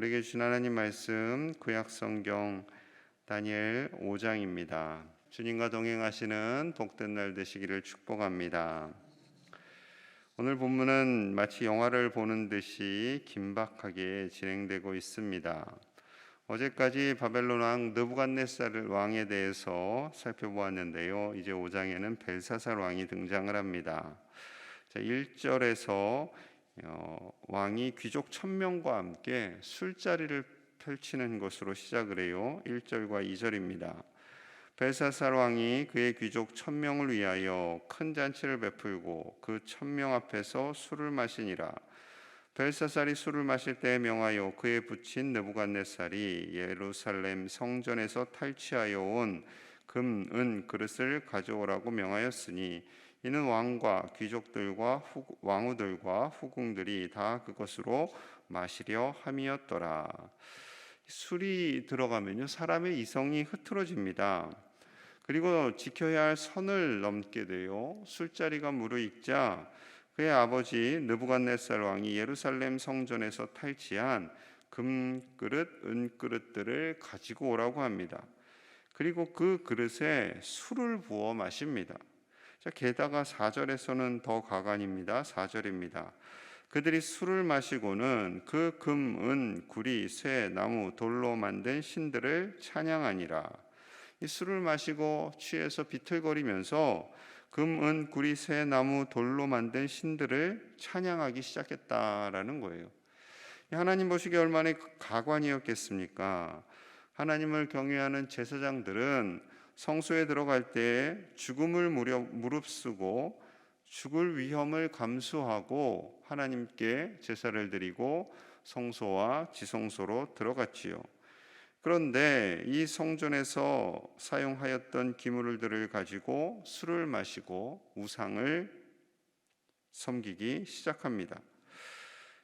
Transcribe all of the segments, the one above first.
우리에게 주신 하나님 말씀 구약 성경 다니엘 5장입니다. 주님과 동행하시는 복된 날 되시기를 축복합니다. 오늘 본문은 마치 영화를 보는 듯이 긴박하게 진행되고 있습니다. 어제까지 바벨론 왕 느부갓네살 왕에 대해서 살펴보았는데요. 이제 5장에는 벨사살 왕이 등장을 합니다. 1절에서 왕이 귀족 1000명과 함께 술자리를 펼치는 것으로 시작을 해요. 1절과 2절입니다. 벨사살 왕이 그의 귀족 1000명을 위하여 큰 잔치를 베풀고 그 1000명 앞에서 술을 마시니라. 벨사살이 술을 마실 때에 명하여 그의 부친 느부갓네살이 예루살렘 성전에서 탈취하여 온 금, 은 그릇을 가져오라고 명하였으니 이는 왕과 귀족들과 왕후들과 후궁들이 다 그것으로 마시려 함이었더라. 술이 들어가면요 사람의 이성이 흐트러집니다. 그리고 지켜야 할 선을 넘게 돼요. 술자리가 무르익자 그의 아버지 느부갓네살 왕이 예루살렘 성전에서 탈취한 금그릇, 은그릇들을 가지고 오라고 합니다. 그리고 그 그릇에 술을 부어 마십니다. 게다가 4절에서는 더 가관입니다. 4절입니다. 그들이 술을 마시고는 그 금, 은, 구리, 쇠, 나무, 돌로 만든 신들을 찬양하니라. 이 술을 마시고 취해서 비틀거리면서 금, 은, 구리, 쇠, 나무, 돌로 만든 신들을 찬양하기 시작했다라는 거예요. 하나님 보시기에 얼마나 가관이었겠습니까? 하나님을 경외하는 제사장들은 성소에 들어갈 때 죽음을 무릅쓰고 죽을 위험을 감수하고 하나님께 제사를 드리고 성소와 지성소로 들어갔지요. 그런데 이 성전에서 사용하였던 기물들을 가지고 술을 마시고 우상을 섬기기 시작합니다.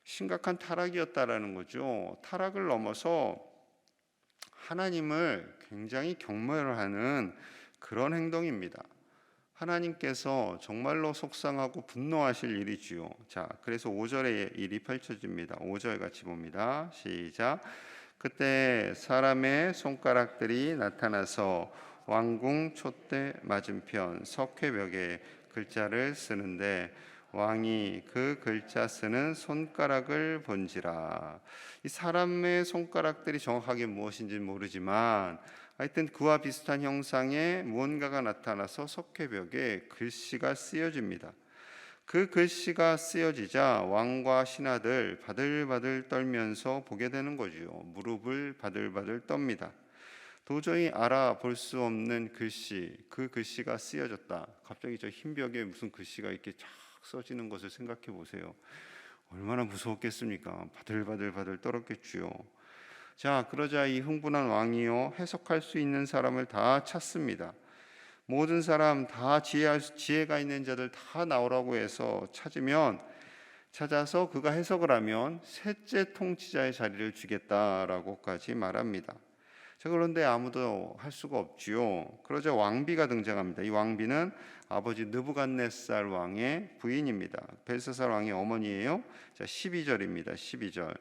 심각한 타락이었다라는 거죠. 타락을 넘어서 하나님을 굉장히 경멸하는 그런 행동입니다. 하나님께서 정말로 속상하고 분노하실 일이지요. 자, 그래서 5절의 일이 펼쳐집니다. 5절 같이 봅니다. 시작. 그때 사람의 손가락들이 나타나서 왕궁 촛대 맞은편 석회벽에 글자를 쓰는데 왕이 그 글자 쓰는 손가락을 본지라. 이 사람의 손가락들이 정확하게 무엇인지 모르지만 하여튼 그와 비슷한 형상의 무언가가 나타나서 석회벽에 글씨가 쓰여집니다. 그 글씨가 쓰여지자 왕과 신하들 바들바들 떨면서 보게 되는 거지요. 무릎을 바들바들 떱니다. 도저히 알아볼 수 없는 글씨, 그 글씨가 쓰여졌다. 갑자기 저 흰 벽에 무슨 글씨가 이렇게 쫙 써지는 것을 생각해 보세요. 얼마나 무서웠겠습니까? 바들바들 떨었겠지요. 자, 그러자 이 흥분한 왕이요 해석할 수 있는 사람을 다 찾습니다. 모든 사람 다 지혜가 있는 자들 다 나오라고 해서 찾아서 그가 해석을 하면 셋째 통치자의 자리를 주겠다라고까지 말합니다. 자, 그런데 아무도 할 수가 없지요. 그러자 왕비가 등장합니다. 이 왕비는 아버지 느부갓네살 왕의 부인입니다. 벨사살 왕의 어머니예요. 자, 12절입니다. 12절.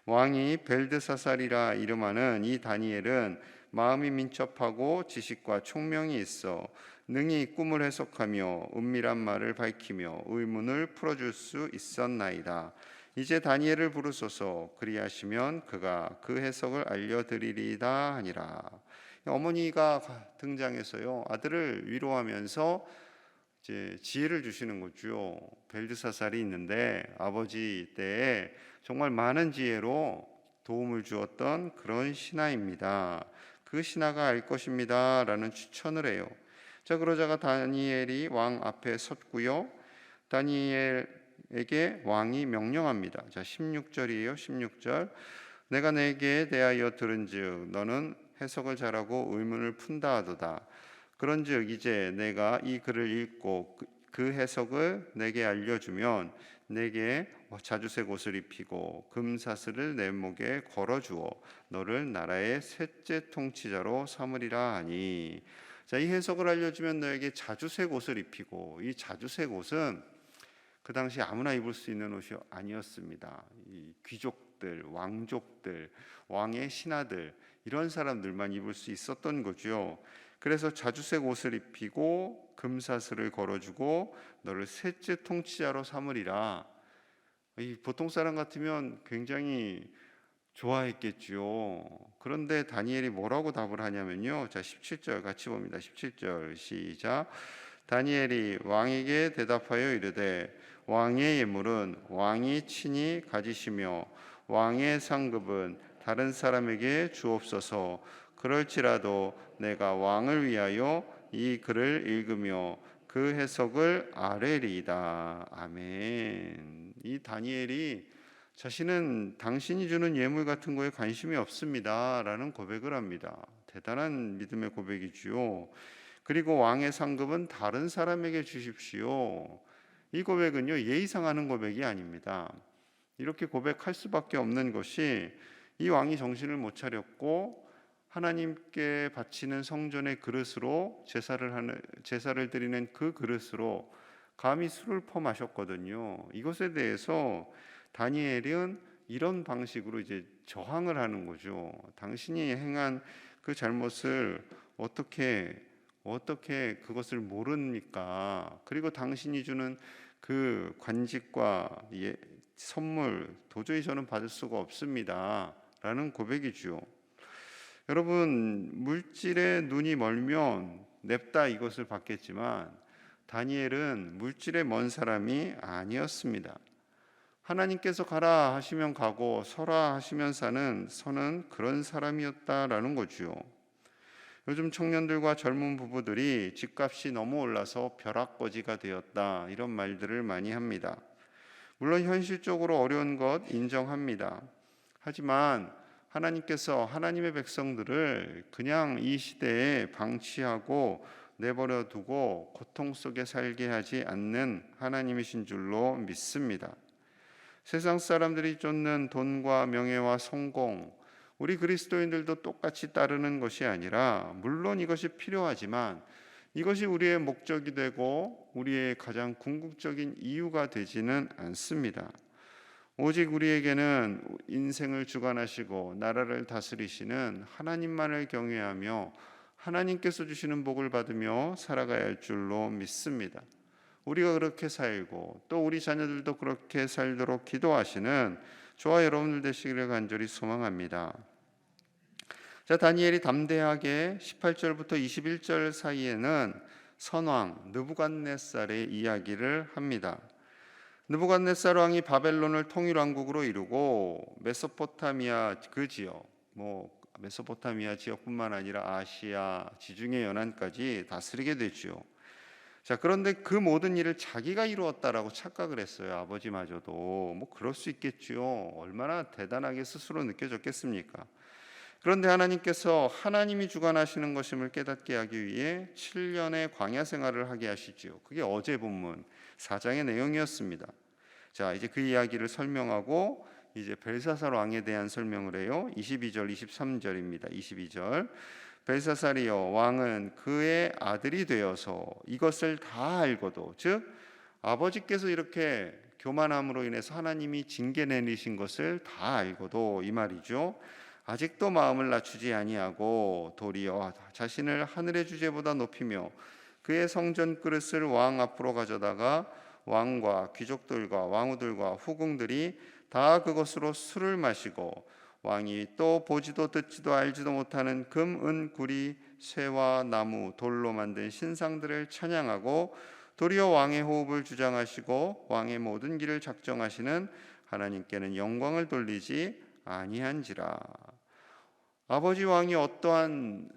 왕이 벨드사살이라 이름하는 이 다니엘은 마음이 민첩하고 지식과 총명이 있어 능히 꿈을 해석하며 은밀한 말을 밝히며 의문을 풀어줄 수 있었나이다. 이제 다니엘을 부르소서. 그리하시면 그가 그 해석을 알려드리리다 하니라. 어머니가 등장해서요 아들을 위로하면서 이제 지혜를 주시는 거죠. 벨드사살이 있는데 아버지 때에 정말 많은 지혜로 도움을 주었던 그런 신하입니다. 그 신하가 알 것입니다 라는 추천을 해요. 자, 그러자가 다니엘이 왕 앞에 섰고요 다니엘에게 왕이 명령합니다. 자, 16절이에요. 16절. 내가 내게 대하여 들은즉 너는 해석을 잘하고 의문을 푼다 하도다. 그런즉 이제 내가 이 글을 읽고 그 해석을 내게 알려주면 내게 자주색 옷을 입히고 금사슬을 내 목에 걸어주어 너를 나라의 셋째 통치자로 삼으리라 하니. 자, 이 해석을 알려주면 너에게 자주색 옷을 입히고, 이 자주색 옷은 그 당시 아무나 입을 수 있는 옷이 아니었습니다. 이 귀족들 가족들, 왕족들, 왕의 신하들, 이런 사람들만 입을 수 있었던 거죠. 그래서 자주색 옷을 입히고 금사슬을 걸어주고 너를 셋째 통치자로 삼으리라. 이 보통 사람 같으면 굉장히 좋아했겠죠. 그런데 다니엘이 뭐라고 답을 하냐면요. 자, 17절 같이 봅니다. 17절 시작. 다니엘이 왕에게 대답하여 이르되 왕의 예물은 왕이 친히 가지시며 왕의 상급은 다른 사람에게 주옵소서. 그럴지라도 내가 왕을 위하여 이 글을 읽으며 그 해석을 아뢰리이다. 아멘. 이 다니엘이 자신은 당신이 주는 예물 같은 거에 관심이 없습니다 라는 고백을 합니다. 대단한 믿음의 고백이지요. 그리고 왕의 상급은 다른 사람에게 주십시오. 이 고백은요, 예의상하는 고백이 아닙니다. 이렇게 고백할 수밖에 없는 것이 이 왕이 정신을 못 차렸고 하나님께 바치는 성전의 그릇으로 제사를 드리는 그 그릇으로 감히 술을 퍼마셨거든요. 이것에 대해서 다니엘은 이런 방식으로 이제 저항을 하는 거죠. 당신이 행한 그 잘못을 어떻게 그것을 모릅니까? 그리고 당신이 주는 그 관직과 선물 도저히 저는 받을 수가 없습니다 라는 고백이죠. 여러분, 물질에 눈이 멀면 냅다 이것을 받겠지만 다니엘은 물질에 먼 사람이 아니었습니다. 하나님께서 가라 하시면 가고 서라 하시면 서는 그런 사람이었다라는 거죠. 요즘 청년들과 젊은 부부들이 집값이 너무 올라서 벼락거지가 되었다, 이런 말들을 많이 합니다. 물론 현실적으로 어려운 것 인정합니다. 하지만 하나님께서 하나님의 백성들을 그냥 이 시대에 방치하고 내버려 두고 고통 속에 살게 하지 않는 하나님이신 줄로 믿습니다. 세상 사람들이 쫓는 돈과 명예와 성공, 우리 그리스도인들도 똑같이 따르는 것이 아니라, 물론 이것이 필요하지만 이것이 우리의 목적이 되고 우리의 가장 궁극적인 이유가 되지는 않습니다. 오직 우리에게는 인생을 주관하시고 나라를 다스리시는 하나님만을 경외하며 하나님께서 주시는 복을 받으며 살아가야 할 줄로 믿습니다. 우리가 그렇게 살고 또 우리 자녀들도 그렇게 살도록 기도하시는 저와 여러분들 되시기를 간절히 소망합니다. 자, 다니엘이 담대하게 18절부터 21절 사이에는 선왕 느부갓네살의 이야기를 합니다. 느부갓네살 왕이 바벨론을 통일왕국으로 이루고 메소포타미아 그 지역, 메소포타미아 지역뿐만 아니라 아시아 지중해 연안까지 다스리게 되죠. 자, 그런데 그 모든 일을 자기가 이루었다라고 착각을 했어요. 아버지마저도. 그럴 수 있겠죠. 얼마나 대단하게 스스로 느껴졌겠습니까? 그런데 하나님께서 하나님이 주관하시는 것임을 깨닫게 하기 위해 7년의 광야 생활을 하게 하시지요. 그게 어제 본문 4장의 내용이었습니다. 자, 이제 그 이야기를 설명하고 이제 벨사살 왕에 대한 설명을 해요. 22절, 23절입니다. 22절. 벨사살이여, 왕은 그의 아들이 되어서 이것을 다 알고도, 즉 아버지께서 이렇게 교만함으로 인해서 하나님이 징계 내리신 것을 다 알고도, 이 말이죠, 아직도 마음을 낮추지 아니하고 도리어 자신을 하늘의 주제보다 높이며 그의 성전 그릇을 왕 앞으로 가져다가 왕과 귀족들과 왕후들과 후궁들이 다 그것으로 술을 마시고 왕이 또 보지도 듣지도 알지도 못하는 금, 은, 구리, 쇠와 나무, 돌로 만든 신상들을 찬양하고 도리어 왕의 호흡을 주장하시고 왕의 모든 길을 작정하시는 하나님께는 영광을 돌리지 아니한지라. 아버지 왕이 어떠한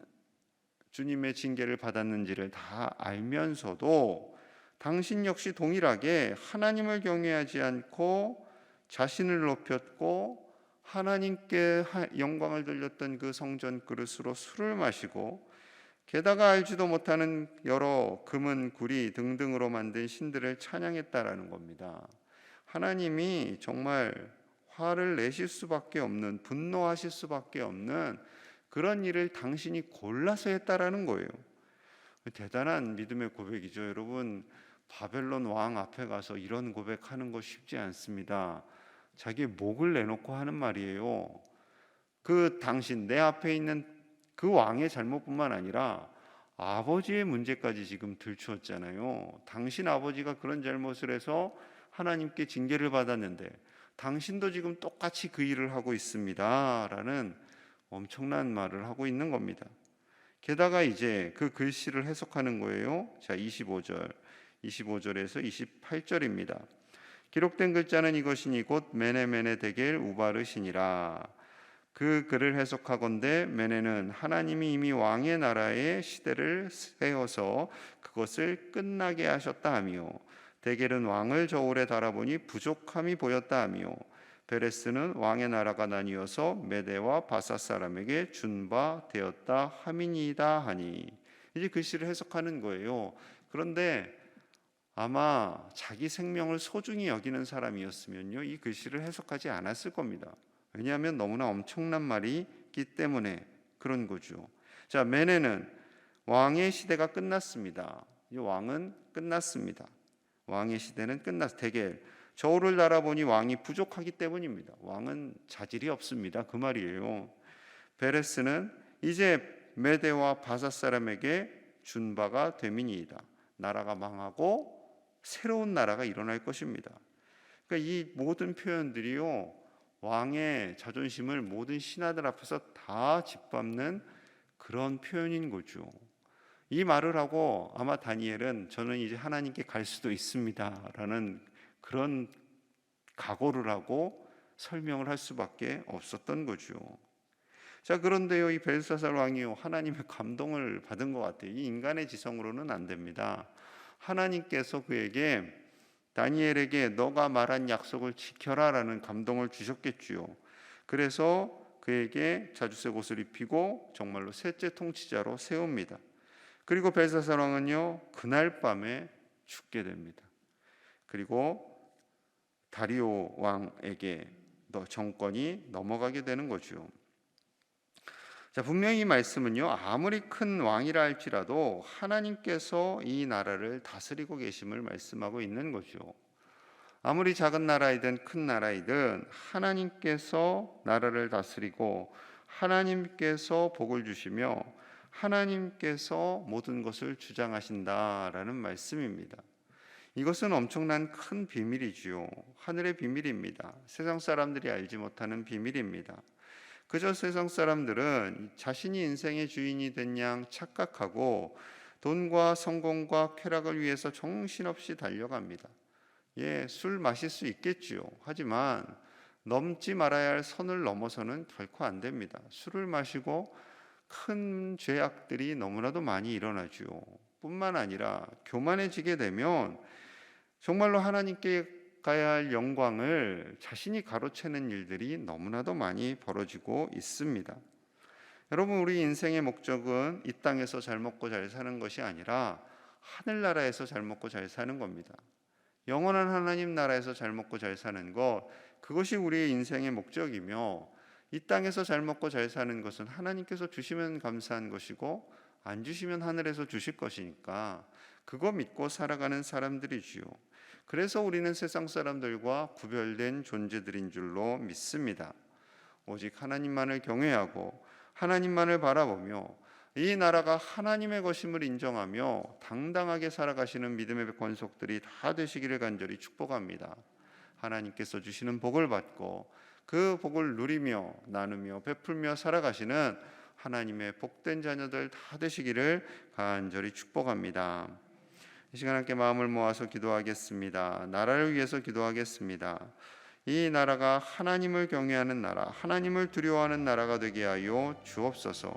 주님의 징계를 받았는지를 다 알면서도 당신 역시 동일하게 하나님을 경외하지 않고 자신을 높였고 하나님께 영광을 돌렸던 그 성전 그릇으로 술을 마시고 게다가 알지도 못하는 여러 금은 구리 등등으로 만든 신들을 찬양했다라는 겁니다. 하나님이 정말 화를 내실 수밖에 없는, 분노하실 수밖에 없는 그런 일을 당신이 골라서 했다라는 거예요. 대단한 믿음의 고백이죠. 여러분, 바벨론 왕 앞에 가서 이런 고백하는 거 쉽지 않습니다. 자기의 목을 내놓고 하는 말이에요. 그 당신 내 앞에 있는 그 왕의 잘못뿐만 아니라 아버지의 문제까지 지금 들추었잖아요. 당신 아버지가 그런 잘못을 해서 하나님께 징계를 받았는데 당신도 지금 똑같이 그 일을 하고 있습니다 라는 엄청난 말을 하고 있는 겁니다. 게다가 이제 그 글씨를 해석하는 거예요. 자, 25절에서 28절입니다. 기록된 글자는 이것이니 곧 메네메네 데겔 우바르시니라. 그 글을 해석하건대 메네는 하나님이 이미 왕의 나라의 시대를 세워서 그것을 끝나게 하셨다 하며, 데겔은 왕을 저울에 달아보니 부족함이 보였다 하며, 베레스는 왕의 나라가 나뉘어서 메대와 바사 사람에게 준 바 되었다 함이니이다 하니. 이제 글씨를 해석하는 거예요. 그런데 아마 자기 생명을 소중히 여기는 사람이었으면요, 이 글씨를 해석하지 않았을 겁니다. 왜냐하면 너무나 엄청난 말이 있기 때문에 그런 거죠. 자, 메네는 왕의 시대가 끝났습니다. 이 왕은 끝났습니다. 왕의 시대는 데겔, 저울을 달아보니 왕이 부족하기 때문입니다. 왕은 자질이 없습니다. 그 말이에요. 베레스는 이제 메대와 바사 사람에게 준 바가 됨이니이다. 나라가 망하고 새로운 나라가 일어날 것입니다. 그러니까 이 모든 표현들이요, 왕의 자존심을 모든 신하들 앞에서 다 짓밟는 그런 표현인 거죠. 이 말을 하고 아마 다니엘은 저는 이제 하나님께 갈 수도 있습니다 라는 그런 각오를 하고 설명을 할 수밖에 없었던 거죠. 자, 그런데요, 이 벨사살 왕이요, 하나님의 감동을 받은 것 같아요. 이 인간의 지성으로는 안 됩니다. 하나님께서 그에게, 다니엘에게 너가 말한 약속을 지켜라 라는 감동을 주셨겠지요. 그래서 그에게 자주색 옷을 입히고 정말로 셋째 통치자로 세웁니다. 그리고 벨사살 왕은요, 그날 밤에 죽게 됩니다. 그리고 다리오 왕에게 정권이 넘어가게 되는 거죠. 자, 분명히 이 말씀은요, 아무리 큰 왕이라 할지라도 하나님께서 이 나라를 다스리고 계심을 말씀하고 있는 거죠. 아무리 작은 나라이든 큰 나라이든 하나님께서 나라를 다스리고 하나님께서 복을 주시며 하나님께서 모든 것을 주장하신다라는 말씀입니다. 이것은 엄청난 큰 비밀이지요. 하늘의 비밀입니다. 세상 사람들이 알지 못하는 비밀입니다. 그저 세상 사람들은 자신이 인생의 주인이 된 양 착각하고 돈과 성공과 쾌락을 위해서 정신없이 달려갑니다. 예, 술 마실 수 있겠지요. 하지만 넘지 말아야 할 선을 넘어서는 결코 안 됩니다. 술을 마시고 큰 죄악들이 너무나도 많이 일어나죠. 뿐만 아니라 교만해지게 되면 정말로 하나님께 가야 할 영광을 자신이 가로채는 일들이 너무나도 많이 벌어지고 있습니다. 여러분, 우리 인생의 목적은 이 땅에서 잘 먹고 잘 사는 것이 아니라 하늘나라에서 잘 먹고 잘 사는 겁니다. 영원한 하나님 나라에서 잘 먹고 잘 사는 것, 그것이 우리의 인생의 목적이며, 이 땅에서 잘 먹고 잘 사는 것은 하나님께서 주시면 감사한 것이고 안 주시면 하늘에서 주실 것이니까 그거 믿고 살아가는 사람들이지요. 그래서 우리는 세상 사람들과 구별된 존재들인 줄로 믿습니다. 오직 하나님만을 경외하고 하나님만을 바라보며 이 나라가 하나님의 것임을 인정하며 당당하게 살아가시는 믿음의 권속들이 다 되시기를 간절히 축복합니다. 하나님께서 주시는 복을 받고 그 복을 누리며 나누며 베풀며 살아가시는 하나님의 복된 자녀들 다 되시기를 간절히 축복합니다. 이 시간 함께 마음을 모아서 기도하겠습니다. 나라를 위해서 기도하겠습니다. 이 나라가 하나님을 경외하는 나라, 하나님을 두려워하는 나라가 되게 하여 주옵소서.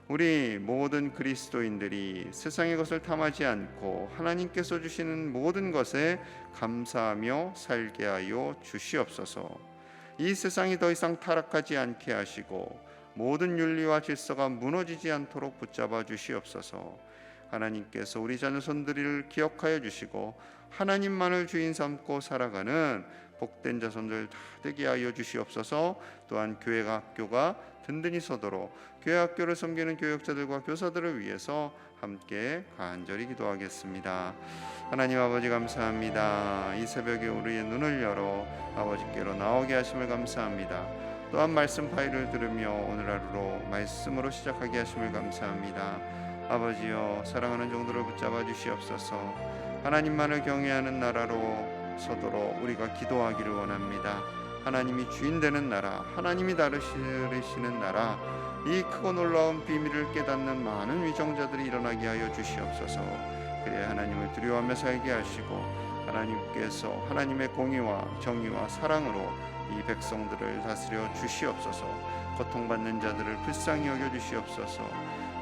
우리 모든 그리스도인들이 세상의 것을 탐하지 않고 하나님께서 주시는 모든 것에 감사하며 살게 하여 주시옵소서. 이 세상이 더 이상 타락하지 않게 하시고 모든 윤리와 질서가 무너지지 않도록 붙잡아 주시옵소서. 하나님께서 우리 자손들을 기억하여 주시고 하나님만을 주인 삼고 살아가는 복된 자손들 다 되게 하여 주시옵소서. 또한 교회가, 학교가 든든히 서도록 교회 학교를 섬기는 교역자들과 교사들을 위해서 함께 간절히 기도하겠습니다. 하나님 아버지 감사합니다. 이 새벽에 우리의 눈을 열어 아버지께로 나오게 하심을 감사합니다. 또한 말씀 파일을 들으며 오늘 하루로 말씀으로 시작하게 하심을 감사합니다. 아버지여, 사랑하는 종들을 붙잡아 주시옵소서. 하나님만을 경외하는 나라로 서도록 우리가 기도하기를 원합니다. 하나님이 주인 되는 나라, 하나님이 다스리시는 나라, 이 크고 놀라운 비밀을 깨닫는 많은 위정자들이 일어나게 하여 주시옵소서. 그래야 하나님을 두려워하며 살게 하시고 하나님께서 하나님의 공의와 정의와 사랑으로 이 백성들을 다스려 주시옵소서. 고통받는 자들을 불쌍히 여겨 주시옵소서.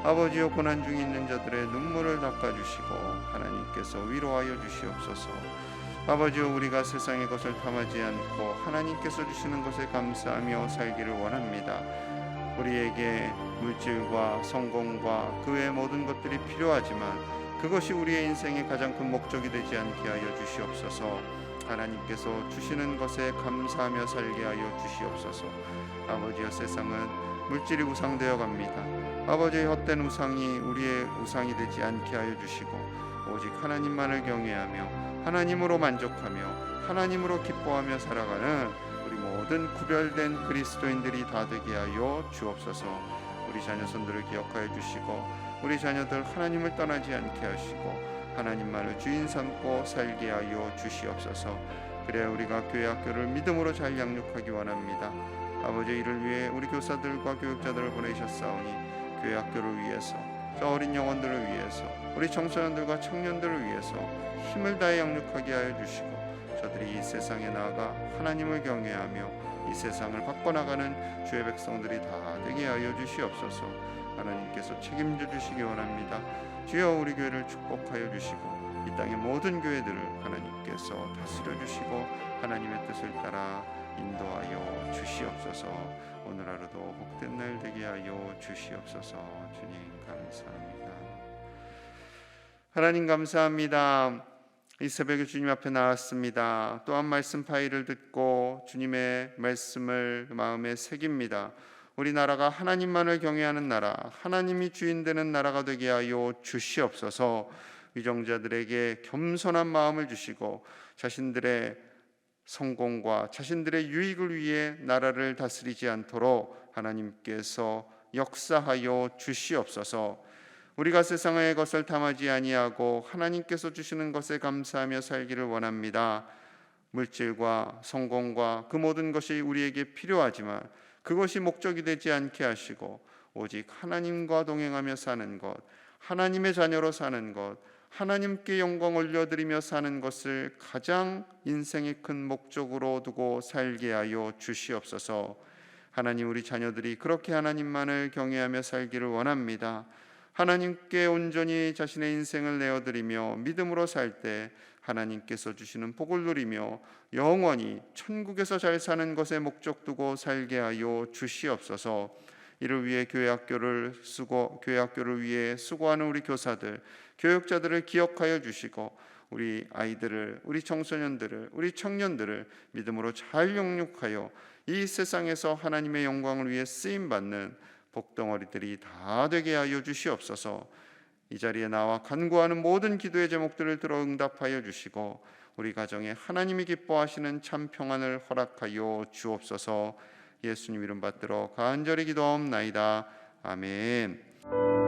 아버지여, 고난 중에 있는 자들의 눈물을 닦아주시고 하나님께서 위로하여 주시옵소서. 아버지여, 우리가 세상의 것을 탐하지 않고 하나님께서 주시는 것에 감사하며 살기를 원합니다. 우리에게 물질과 성공과 그 외의 모든 것들이 필요하지만 그것이 우리의 인생의 가장 큰 목적이 되지 않게 하여 주시옵소서. 하나님께서 주시는 것에 감사하며 살게 하여 주시옵소서. 아버지여, 세상은 물질이 우상되어 갑니다. 아버지의 헛된 우상이 우리의 우상이 되지 않게 하여 주시고 오직 하나님만을 경외하며 하나님으로 만족하며 하나님으로 기뻐하며 살아가는 우리 모든 구별된 그리스도인들이 다 되게 하여 주옵소서. 우리 자녀손들을 기억하여 주시고 우리 자녀들 하나님을 떠나지 않게 하시고 하나님만을 주인 삼고 살게 하여 주시옵소서. 그래야 우리가 교회 학교를 믿음으로 잘 양육하기 원합니다. 아버지, 이를 위해 우리 교사들과 교육자들을 보내셨사오니 교회 학교를 위해서, 저 어린 영혼들을 위해서, 우리 청소년들과 청년들을 위해서 힘을 다해 양육하게 하여 주시고 저들이 이 세상에 나아가 하나님을 경외하며 이 세상을 바꿔나가는 주의 백성들이 다 되게 하여 주시옵소서. 하나님께서 책임져 주시기 원합니다. 주여, 우리 교회를 축복하여 주시고 이 땅의 모든 교회들을 하나님께서 다스려 주시고 하나님의 뜻을 따라 인도하여 주시옵소서. 오늘 하루도 복된 날 되게 하여 주시옵소서. 주님 감사합니다. 하나님 감사합니다. 이 새벽에 주님 앞에 나왔습니다. 또한 말씀 파일을 듣고 주님의 말씀을 마음에 새깁니다. 우리나라가 하나님만을 경외하는 나라, 하나님이 주인 되는 나라가 되게 하여 주시옵소서. 위정자들에게 겸손한 마음을 주시고 자신들의 성공과 자신들의 유익을 위해 나라를 다스리지 않도록 하나님께서 역사하여 주시옵소서. 우리가 세상의 것을 탐하지 아니하고 하나님께서 주시는 것에 감사하며 살기를 원합니다. 물질과 성공과 그 모든 것이 우리에게 필요하지만 그것이 목적이 되지 않게 하시고 오직 하나님과 동행하며 사는 것, 하나님의 자녀로 사는 것, 하나님께 영광 올려드리며 사는 것을 가장 인생의 큰 목적으로 두고 살게 하여 주시옵소서. 하나님, 우리 자녀들이 그렇게 하나님만을 경외하며 살기를 원합니다. 하나님께 온전히 자신의 인생을 내어드리며 믿음으로 살 때 하나님께서 주시는 복을 누리며 영원히 천국에서 잘 사는 것에 목적 두고 살게 하여 주시옵소서. 이를 위해 교회 학교를 위해 수고하는 우리 교사들, 교육자들을 기억하여 주시고 우리 아이들을, 우리 청소년들을, 우리 청년들을 믿음으로 잘 영육하여 이 세상에서 하나님의 영광을 위해 쓰임 받는 복덩어리들이 다 되게 하여 주시옵소서. 이 자리에 나와 간구하는 모든 기도의 제목들을 들어 응답하여 주시고 우리 가정에 하나님이 기뻐하시는 참 평안을 허락하여 주옵소서. 예수님 이름 받들어 간절히 기도하옵나이다. 아멘.